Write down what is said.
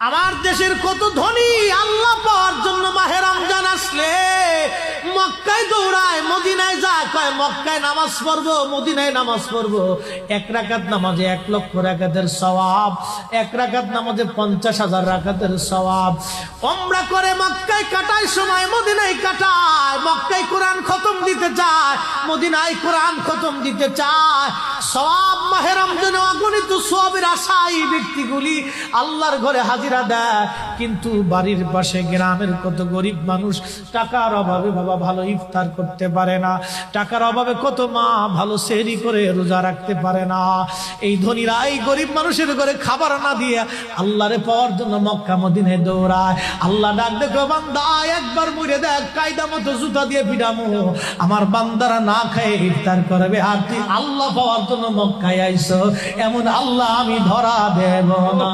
আমার দেশের কত ধনী আল্লাহ পাওয়ার জন্য মাহে রমজান আসলে মক্কায় দৌড়ায়, মদিনায় যায়, কয় মক্কায় নামাজ পড়বো, মদিনায় নামাজ পড়বো। এক রাকাত নামাজে 1 লক্ষ রাকাতের সওয়াব, 1 রাকাত নামাজে 50,000 রাকাতের সওয়াব। উমরা করে মক্কায় কাটায় সময়, মদিনায় কাটায়। মক্কায় কোরআন খতম দিতে চায়, মদিনায় কোরআন খতম দিতে চায়। সওয়াব মাহে রমজানে অগণিত সওয়াবের আশায় ব্যক্তিগুলি আল্লাহর ঘরে হাজিরা দেয়। কিন্তু বাড়ির পাশে গ্রামের কত গরিব মানুষ টাকার অভাবে বাবা ভালো ইফতার করতে পারে না, টাকার অভাবে কত মা ভালো সেহরি করে রোজা রাখতে পারে না। এই ধনীরা এই গরিব মানুষের ঘরে খাবার না দিয়ে আল্লাহরে পাওয়ার জন্য মক্কা মদিনায় দৌড়ায়। আল্লাহ ডাক দেখো, বান্দা একবার মরে দেখ, কায়দা মতো জুতা দিয়ে পিটামো, আমার বান্দারা না খেয়ে ইফতার করবে, আর তুই আল্লাহ পাওয়ার জন্য মক্কায় আইছো, এমন আল্লাহ আমি ধরা দেব না।